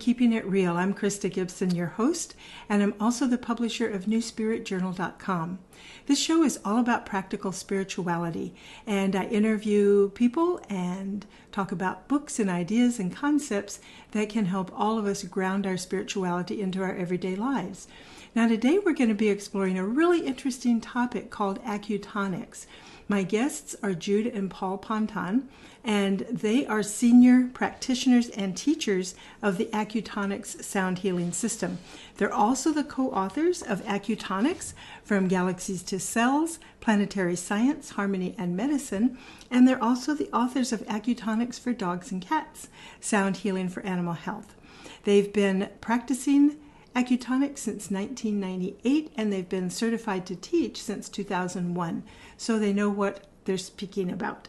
Keeping It Real. I'm Krysta Gibson, your host, and I'm also the publisher of NewSpiritJournal.com. This show is all about practical spirituality, and I interview people and talk about books and ideas and concepts that can help all of us ground our spirituality into our everyday lives. Now today we're going to be exploring a really interesting topic called Acutonics. My guests are Jude and Paul Ponton, and they are senior practitioners and teachers of the Acutonics Sound Healing System. They're also the co-authors of Acutonics, From Galaxies to Cells, Planetary Science, Harmony and Medicine, and they're also the authors of Acutonics for Dogs and Cats, Sound Healing for Animal Health. They've been practicing Acutonics since 1998, and they've been certified to teach since 2001, so they know what they're speaking about.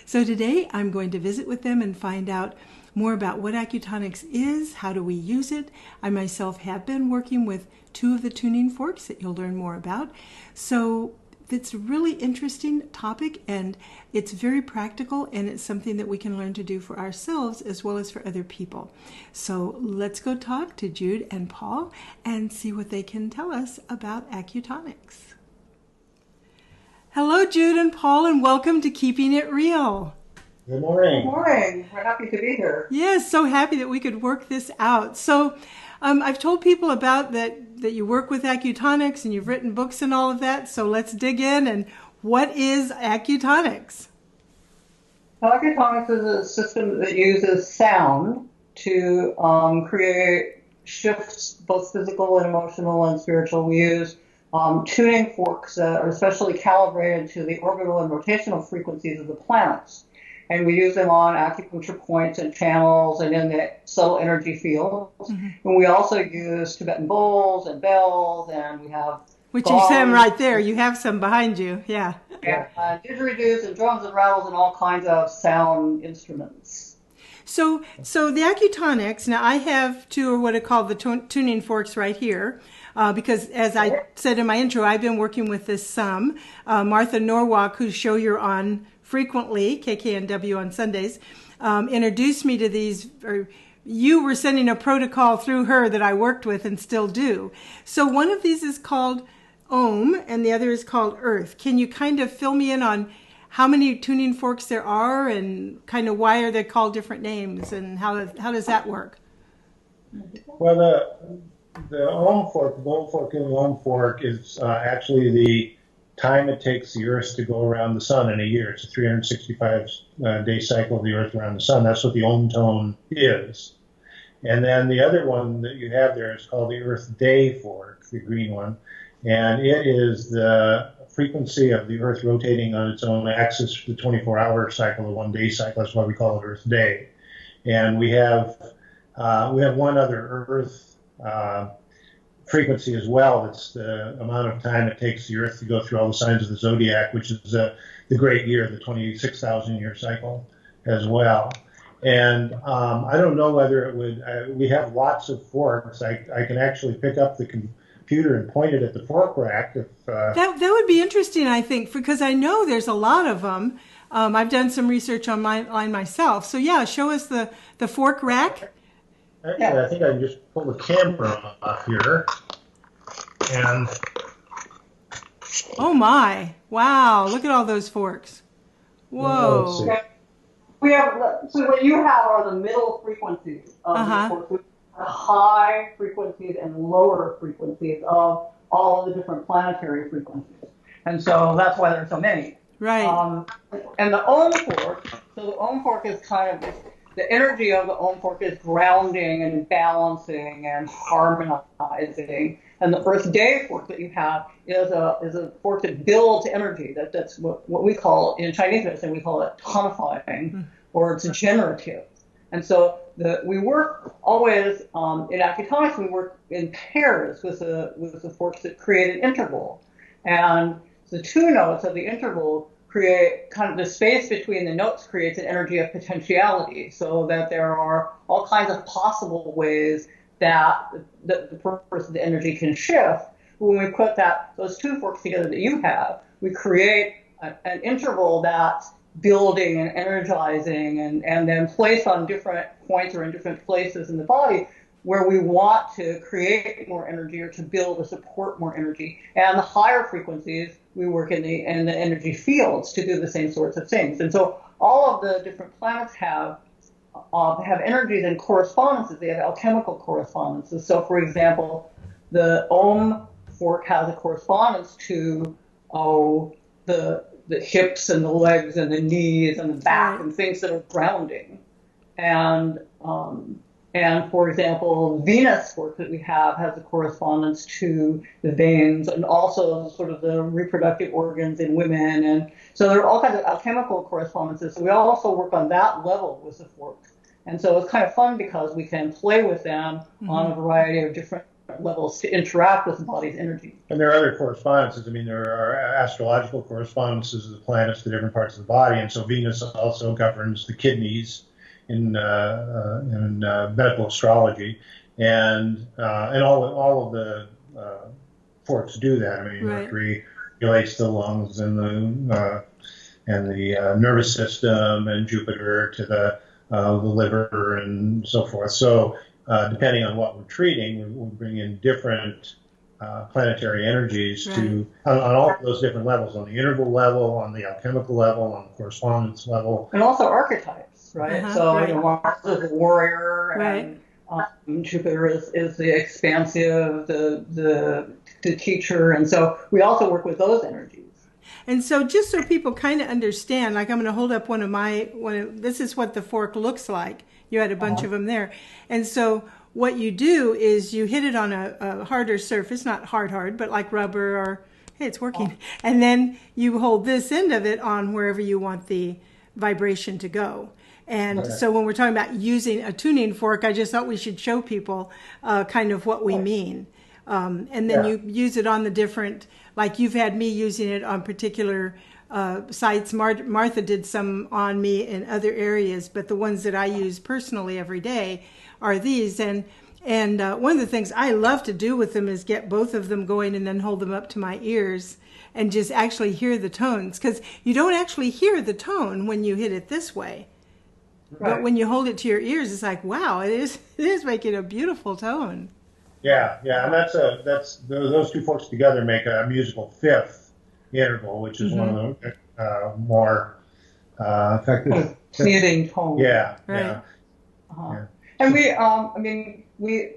So today I'm going to visit with them and find out more about what Acutonics is, how do we use it. I myself have been working with 2 of the tuning forks that you'll learn more about. So it's a really interesting topic, and it's very practical, and it's something that we can learn to do for ourselves as well as for other people. So let's go talk to Jude and Paul and see what they can tell us about Acutonics. Hello, Jude and Paul, and welcome to Keeping It Real. Good morning. Good morning. We're happy to be here. Yes, so happy that we could work this out. So I've told people about that you work with Acutonics and you've written books and all of that. So let's dig in. And what is Acutonics? Acutonics is a system that uses sound to create shifts, both physical and emotional and spiritual. We use tuning forks that are especially calibrated to the orbital and rotational frequencies of the planets. And we use them on acupuncture points and channels and in the subtle energy fields. Mm-hmm. And we also use Tibetan bowls and bells, and we have which Gongs. You said right there. You have some behind you, yeah. Yeah, didgeridoos and drums and rattles and all kinds of sound instruments. So the Acutonics, now I have 2 or what I call the tuning forks right here. Because as I said in my intro, I've been working with this some. Martha Norwalk, whose show you're on frequently, KKNW on Sundays, introduced me to these, or you were sending a protocol through her that I worked with and still do. So one of these is called Ohm and the other is called Earth. Can you kind of fill me in on how many tuning forks there are and kind of why are they called different names and how does that work? Well, the Ohm fork, the Ohm fork and the Ohm fork is actually the time it takes the Earth to go around the Sun in a year. It's a 365-day cycle of the Earth around the Sun. That's what the Ohm tone is. And then the other one that you have there is called the Earth Day fork, the green one. And it is the frequency of the Earth rotating on its own axis for the 24-hour cycle, the one-day cycle. That's why we call it Earth Day. And we have one other Earth frequency as well. It's the amount of time it takes the Earth to go through all the signs of the zodiac, which is the great year, the 26,000-year cycle as well. And I don't know whether it would, we have lots of forks. I can actually pick up the computer and point it at the fork rack. That would be interesting, I think, because I know there's a lot of them. I've done some research online myself. So yeah, show us the fork rack. Yeah, I think I can just pull the camera off here. And oh my! Wow! Look at all those forks. Whoa! We have so what you have are the middle frequencies of the forks. We have high frequencies and lower frequencies of all of the different planetary frequencies, and so that's why there's so many. Right. And the Ohm fork. So the Ohm fork is kind of the energy of the Ohm fork is grounding and balancing and harmonizing. And the Earth Day fork that you have is a fork that builds energy. That's what we call, in Chinese medicine, we call it tonifying, or it's generative. And so we work always, in Acutonics, we work in pairs with the forks that create an interval. And the 2 notes of the interval create kind of the space between the notes creates an energy of potentiality, so that there are all kinds of possible ways that the energy can shift. When we put those 2 forks together that you have, we create an interval that's building and energizing and then placed on different points or in different places in the body where we want to create more energy or to build or support more energy. And the higher frequencies, we work in the energy fields to do the same sorts of things. And so all of the different planets have energies and correspondences. They have alchemical correspondences. So, for example, the Om fork has a correspondence to the hips and the legs and the knees and the back and things that are grounding. And for example, Venus fork that we have has a correspondence to the veins and also sort of the reproductive organs in women. And so there are all kinds of alchemical correspondences. So we also work on that level with the forks. And so it's kind of fun because we can play with them on a variety of different levels to interact with the body's energy. And there are other correspondences. I mean, there are astrological correspondences of the planets to different parts of the body. And so Venus also governs the kidneys in medical astrology, and all of the forks do that. I mean, Mercury relates to the lungs and the nervous system, and Jupiter to the liver and so forth. So depending on what we're treating, we'll bring in different planetary energies on all of those different levels, on the interval level, on the alchemical level, on the correspondence level. And also archetypes. Right. Mars is the warrior, and Jupiter is the expansive, the teacher, and so we also work with those energies. And so, just so people kind of understand, like I'm going to hold up this is what the fork looks like. You had a bunch of them there, and so what you do is you hit it on a harder surface, not hard, but like rubber or hey, it's working, and then you hold this end of it on wherever you want the vibration to go. And so when we're talking about using a tuning fork, I just thought we should show people kind of what we mean. And then you use it on the different, like you've had me using it on particular sites. Martha did some on me in other areas, but the ones that I use personally every day are these. And one of the things I love to do with them is get both of them going and then hold them up to my ears and just actually hear the tones. Because you don't actually hear the tone when you hit it this way. Right. But when you hold it to your ears, it's like, wow, it is making a beautiful tone. Yeah, and that's those two forks together make a musical fifth interval, which is one of the more effective. Soothing tone. Yeah. And we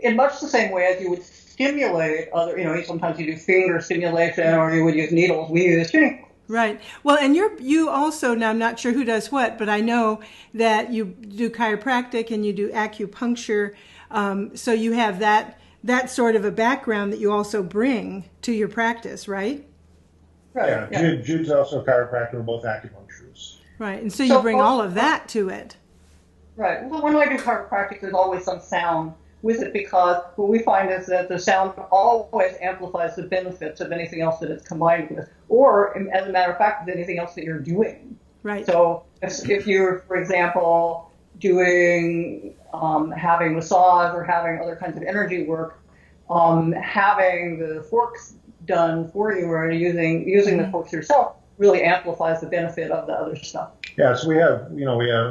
in much the same way as you would stimulate other, sometimes you do finger stimulation or you would use needles. We use tuning. Right. Well, and you also, now I'm not sure who does what, but I know that you do chiropractic and you do acupuncture. So you have that sort of a background that you also bring to your practice, right? Right. Yeah. Jude's also a chiropractor, we're both acupuncturists. Right. And so you bring all of that to it. Right. Well, when I do chiropractic, there's always some sound with it because what we find is that the sound always amplifies the benefits of anything else that it's combined with, or as a matter of fact, anything else that you're doing. Right. So if you're, for example, doing having massage or having other kinds of energy work, having the forks done for you or using the forks yourself really amplifies the benefit of the other stuff. Yeah. So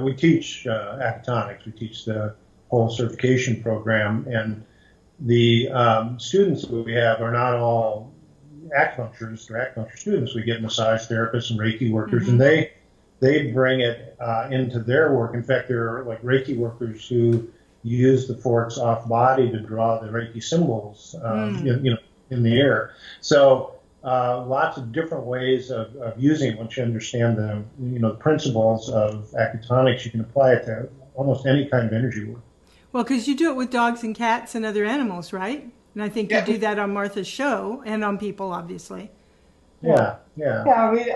we teach Acutonics. We teach the whole certification program, and the students that we have are not all acupuncturists. They're acupuncture students. We get massage therapists and Reiki workers, and they bring it into their work. In fact, there are like Reiki workers who use the forks off body to draw the Reiki symbols, in the air. So lots of different ways of using it. Once you understand the principles of Acutonics, you can apply it to almost any kind of energy work. Well, because you do it with dogs and cats and other animals, right? And I think you do that on Martha's show and on people, obviously. Yeah. Yeah, we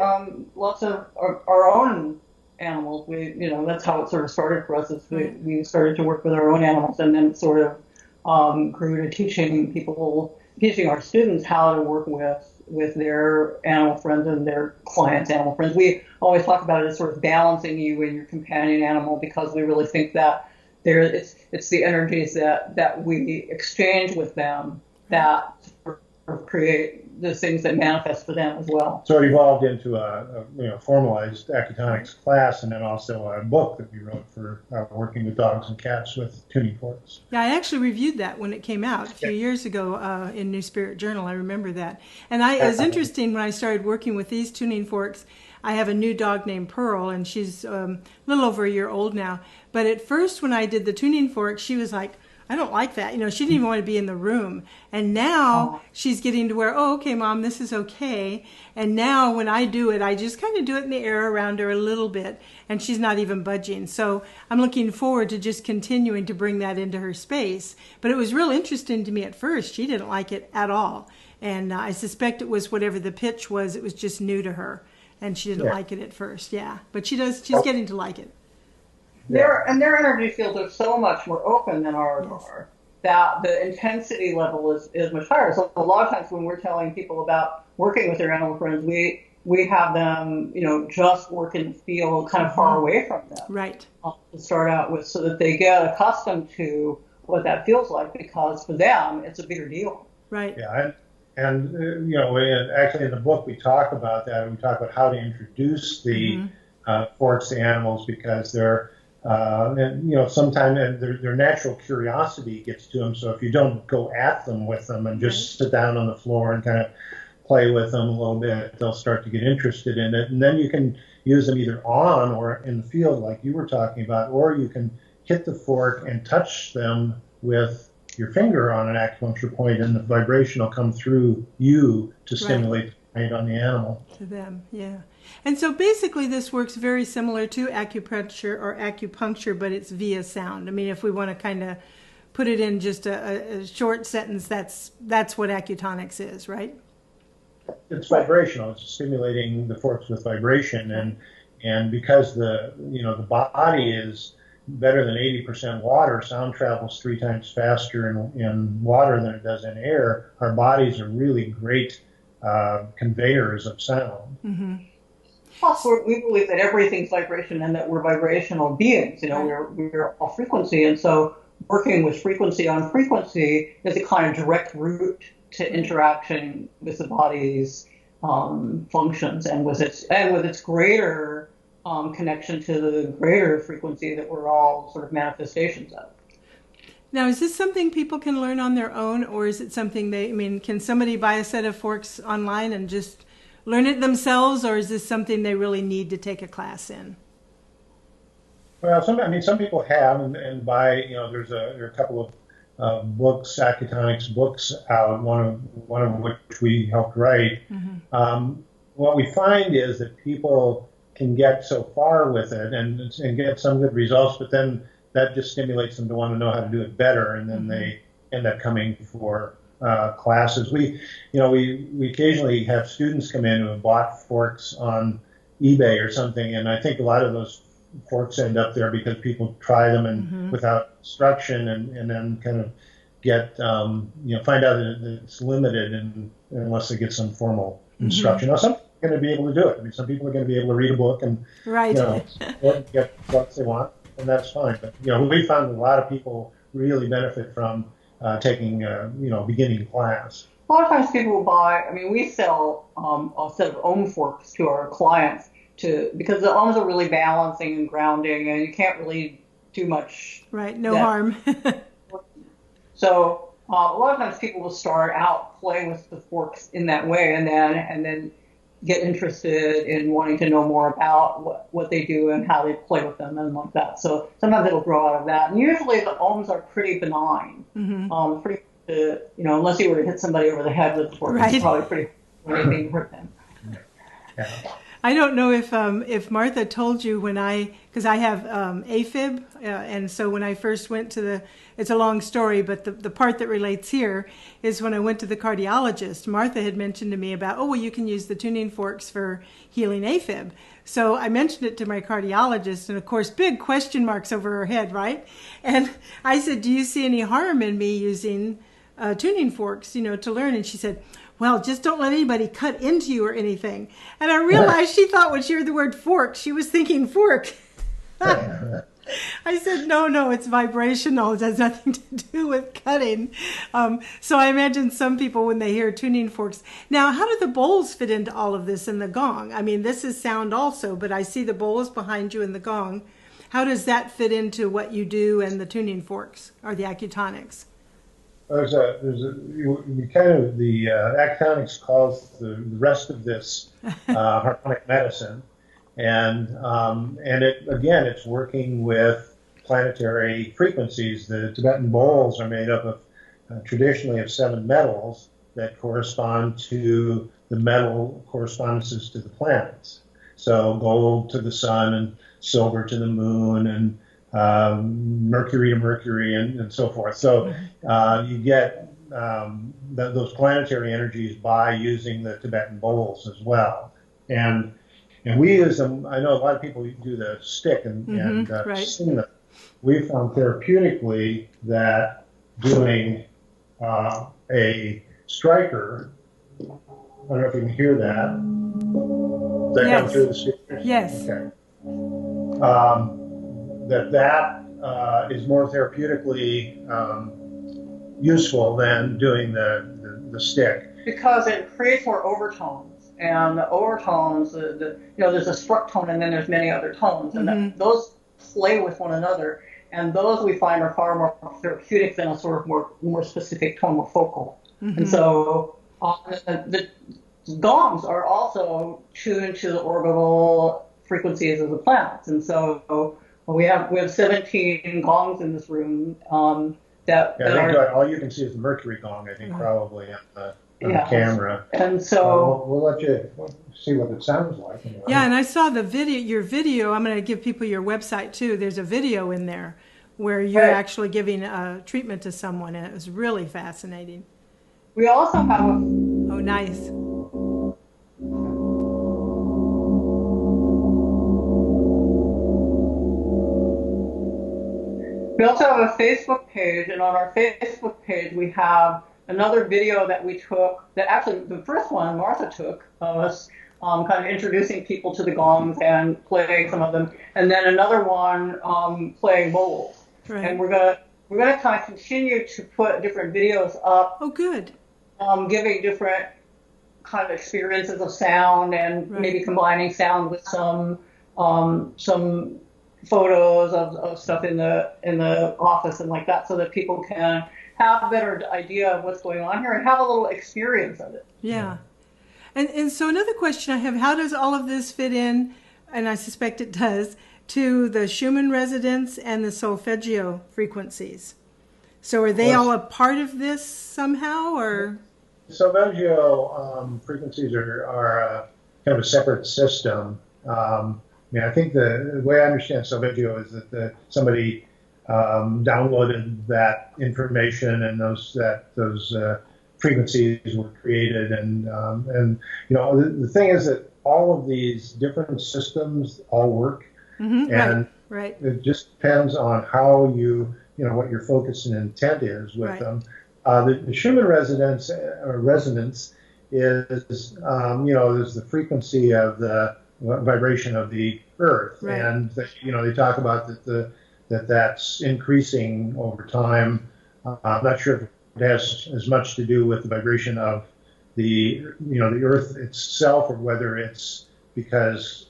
lots of our own animals. That's how it sort of started for us. Is we started to work with our own animals, and then sort of grew to teaching our students how to work with their animal friends and their clients' animal friends. We always talk about it as sort of balancing you and your companion animal because we really think that it's the energies that we exchange with them that sort of create the things that manifest for them as well. So it evolved into a formalized acutonics class, and then also a book that we wrote for working with dogs and cats with tuning forks. Yeah, I actually reviewed that when it came out a few years ago in New Spirit Journal. I remember that. And it was interesting when I started working with these tuning forks. I have a new dog named Pearl, and she's a little over a year old now. But at first, when I did the tuning fork, she was like, I don't like that. She didn't even want to be in the room. And now she's getting to where, oh, okay, Mom, this is okay. And now when I do it, I just kind of do it in the air around her a little bit, and she's not even budging. So I'm looking forward to just continuing to bring that into her space. But it was real interesting to me at first. She didn't like it at all. And I suspect it was whatever the pitch was. It was just new to her. And she didn't like it at first, But she does. She's getting to like it. Their energy fields are so much more open than ours are, that the intensity level is much higher. So a lot of times when we're telling people about working with their animal friends, we have them, just work in the field kind of far away from them. Right. To start out with, so that they get accustomed to what that feels like, because for them, it's a bigger deal. Right. Yeah. And actually in the book we talk about that. We talk about how to introduce the forks to animals, because they're sometimes their natural curiosity gets to them. So if you don't go at them with them and just sit down on the floor and kind of play with them a little bit, they'll start to get interested in it. And then you can use them either on or in the field, like you were talking about, or you can hit the fork and touch them with your finger on an acupuncture point, and the vibration will come through you to stimulate the point on the animal. To them, yeah. And so basically this works very similar to acupuncture, but it's via sound. I mean, if we want to kind of put it in just a short sentence, that's what acutonics is, right? It's vibrational. It's stimulating the forks with vibration, and because the body is better than 80% water, sound travels 3 times faster in water than it does in air. Our bodies are really great conveyors of sound. Mm-hmm. Plus, we believe that everything's vibration and that we're vibrational beings. We're all frequency, and so working with frequency on frequency is a kind of direct route to interaction with the body's functions, and with its greater connection to the greater frequency that we're all sort of manifestations of. Now, is this something people can learn on their own, or is it something can somebody buy a set of forks online and just learn it themselves, or is this something they really need to take a class in? Well, some people have, and buy, there are a couple of books, acutonics books out, one of which we helped write. Mm-hmm. What we find is that people can get so far with it and get some good results, but then that just stimulates them to want to know how to do it better, and then they end up coming for classes. We occasionally have students come in who have bought forks on eBay or something, and I think a lot of those forks end up there because people try them and without instruction, and then kind of get find out that it's limited unless they get some formal instruction. Now, some are going to be able to do it. I mean, some people are going to be able to read a book and get what they want, and that's fine. But we found a lot of people really benefit from taking beginning class. A lot of times people will buy. We sell a set of ohm forks to our clients because the ohms are really balancing and grounding, and you can't really do much. Right, no harm. So a lot of times people will start out playing with the forks in that way, and then get interested in wanting to know more about what they do and how they play with them and like that. So sometimes it'll grow out of that. And usually the ohms are pretty benign. Unless you were to hit somebody over the head with the fork, it's probably pretty anything hurt them. Yeah. I don't know if Martha told you because I have AFib, and so when I first went to it's a long story, but the part that relates here is when I went to the cardiologist, Martha had mentioned to me about, you can use the tuning forks for healing AFib. So I mentioned it to my cardiologist, and of course, big question marks over her head, right? And I said, do you see any harm in me using tuning forks, to learn? And she said, well, just don't let anybody cut into you or anything. And I realized she thought when she heard the word fork, she was thinking fork. I said, no, it's vibrational. It has nothing to do with cutting. So I imagine some people, when they hear tuning forks. Now, how do the bowls fit into all of this in the gong? I mean, this is sound also, but I see the bowls behind you in the gong. How does that fit into what you do and the tuning forks or the acutonics? The Acutonics calls the rest of this harmonic medicine. And it's working with planetary frequencies. The Tibetan bowls are made up of traditionally of 7 metals that correspond to the metal correspondences to the planets. So gold to the sun and silver to the moon and Mercury to Mercury and so forth. So you get those planetary energies by using the Tibetan bowls as well. And we use them. I know a lot of people do the stick and sing them. We found therapeutically that doing a striker, I don't know if you can hear that. Does that come through the speakers? Yes. Okay. That is more therapeutically useful than doing the stick. Because it creates more overtones. And the overtones, there's a struck tone and then there's many other tones. And those play with one another. And those we find are far more therapeutic than a sort of more specific tone, more focal. And so the gongs are also tuned to the orbital frequencies of the planets. And so we have 17 gongs in this room. I think all you can see is the Mercury gong, I think, probably on the camera. And so we'll let you see what it sounds like. Yeah, and I saw your video. I'm going to give people your website too. There's a video in there where you're actually giving a treatment to someone, and it was really fascinating. We also have Oh, nice. We also have a Facebook page, and on our Facebook page we have another video that we took, that actually the first one Martha took of us kind of introducing people to the gongs and playing some of them, and then another one playing bowls. Right. And we're gonna kind of continue to put different videos up. Oh, good. Giving different kind of experiences of sound and maybe combining sound with some photos of stuff in the office and like that, so that people can have a better idea of what's going on here and have a little experience of it. Yeah. And so another question I have, how does all of this fit in, and I suspect it does, to the Schumann resonance and the solfeggio frequencies? So are they all a part of this somehow, or? Solfeggio frequencies are kind of a separate system. I think the way I understand solfeggio is that somebody downloaded that information and those frequencies were created, and the thing is that all of these different systems all work, and it just depends on how what your focus and intent is with them. The Schumann resonance is is the frequency of the vibration of the Earth, and they talk about that's increasing over time. I'm not sure if it has as much to do with the vibration of the Earth itself, or whether it's because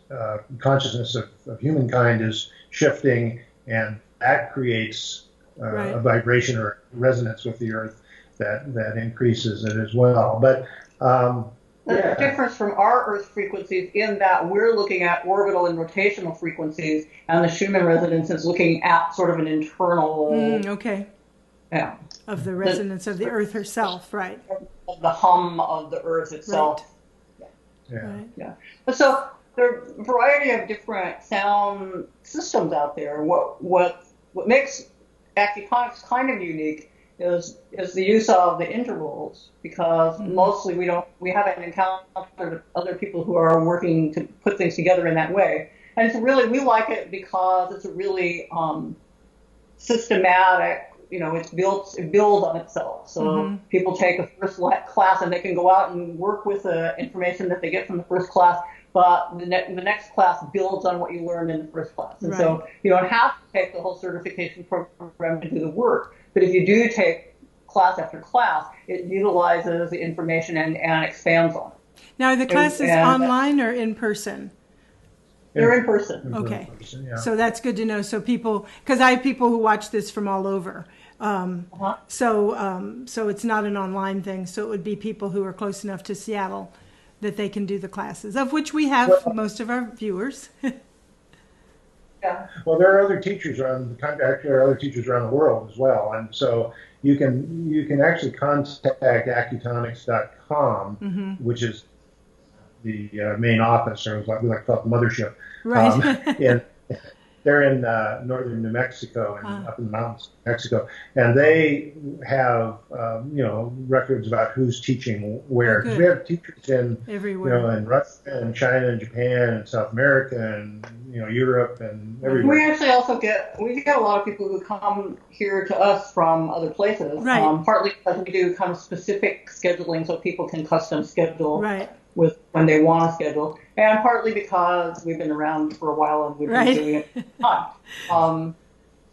consciousness of humankind is shifting, and that creates a vibration or resonance with the Earth that increases it as well. But the difference from our Earth frequencies in that we're looking at orbital and rotational frequencies, and the Schumann resonance is looking at sort of an internal of the resonance of the Earth herself, right? Of the hum of the Earth itself. So there are a variety of different sound systems out there. What makes Acutonics kind of unique is the use of the intervals, because mostly we haven't encountered other people who are working to put things together in that way. And we like it because it's a really systematic it builds on itself. So people take a first class and they can go out and work with the information that they get from the first class, but the next class builds on what you learned in the first class. And so you don't have to take the whole certification program to do the work. But if you do take class after class, it utilizes the information and expands on it. Now, are the classes online or in person? They're in person. Okay. In person, yeah. So that's good to know. So people, because I have people who watch this from all over. So it's not an online thing. So it would be people who are close enough to Seattle that they can do the classes, of which we have most of our viewers. Yeah. Well, there are other teachers around the country. Actually, there are other teachers around the world as well, and so you can actually contact Acutonics.com, which is the main office, or we like to call it the mothership. Right. They're in northern New Mexico and up in the mountains of Mexico, and they have records about who's teaching where. Because we have teachers in everywhere, in Russia and China and Japan and South America and Europe and everywhere. We actually also get a lot of people who come here to us from other places. Right. Partly because we do kind of specific scheduling, so people can custom schedule. Right. With when they want to schedule, and partly because we've been around for a while and we've been doing it for time.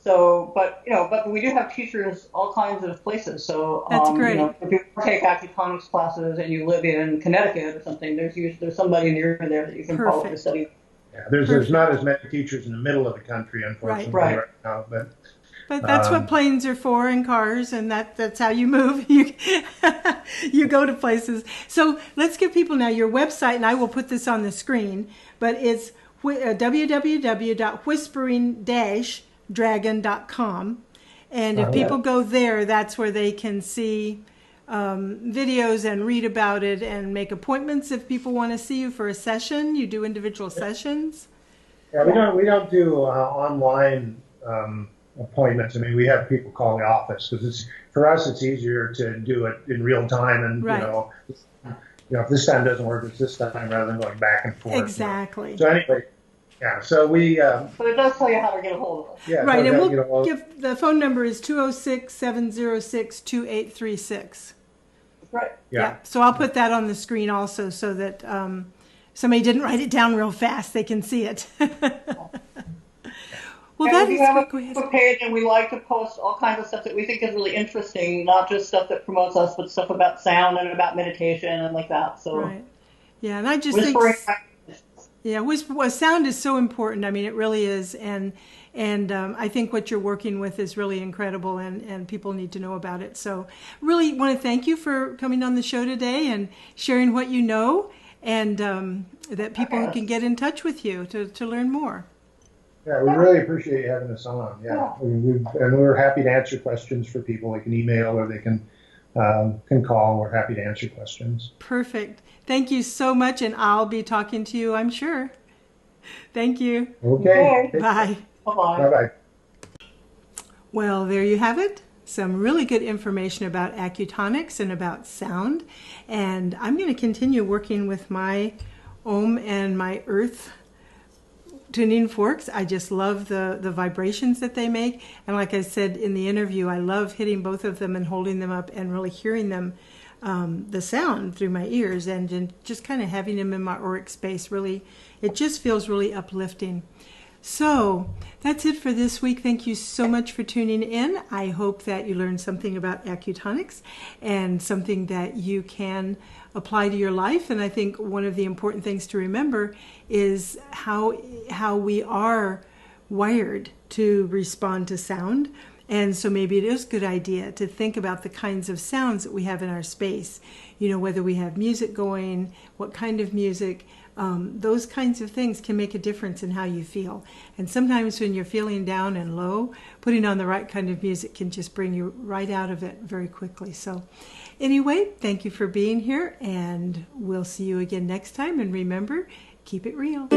But we do have teachers all kinds of places. So that's great. If you take Acutonics classes and you live in Connecticut or something, there's somebody near there that you can follow to study. Yeah, there's not as many teachers in the middle of the country, unfortunately, right now, but that's what planes are for, and cars, and that's how you move. You go to places. So let's give people now your website, and I will put this on the screen, but it's www.whispering-dragon.com. And if people go there, that's where they can see videos and read about it and make appointments if people want to see you for a session. You do individual sessions? Yeah, we don't do online appointments. I mean, we have people call the office because for us it's easier to do it in real time, and if this time doesn't work, it's this time rather than going back and forth. Exactly. So anyway, so we. But it does tell you how to get a hold of us. Yeah, right, and we'll give the phone number is 206-706-2836. Right. Yeah. So I'll put that on the screen also, so that somebody didn't write it down real fast, they can see it. Well, and that we is have great. a Facebook page, and we like to post all kinds of stuff that we think is really interesting, not just stuff that promotes us, but stuff about sound and about meditation and like that. So, right. Yeah, and I just think, sound is so important. I mean, it really is, and I think what you're working with is really incredible, and people need to know about it. So, really want to thank you for coming on the show today and sharing what you know, and that people can get in touch with you to learn more. Yeah, we really appreciate you having us on. Yeah, and we're happy to answer questions for people. They can email or they can call. We're happy to answer questions. Perfect. Thank you so much, and I'll be talking to you, I'm sure. Thank you. Okay. Bye. Bye-bye. Bye-bye. Well, there you have it. Some really good information about acutonics and about sound. And I'm going to continue working with my Om and my Earth tuning forks. I just love the vibrations that they make. And like I said in the interview, I love hitting both of them and holding them up and really hearing them, the sound through my ears, and just kind of having them in my auric space. Really, it just feels really uplifting. So that's it for this week. Thank you so much for tuning in. I hope that you learned something about acutonics and something that you can apply to your life. And I think one of the important things to remember is how we are wired to respond to sound. And so maybe it is a good idea to think about the kinds of sounds that we have in our space. You know, whether we have music going, what kind of music. Those kinds of things can make a difference in how you feel. And sometimes when you're feeling down and low, putting on the right kind of music can just bring you right out of it very quickly. So anyway, thank you for being here, and we'll see you again next time. And remember, keep it real.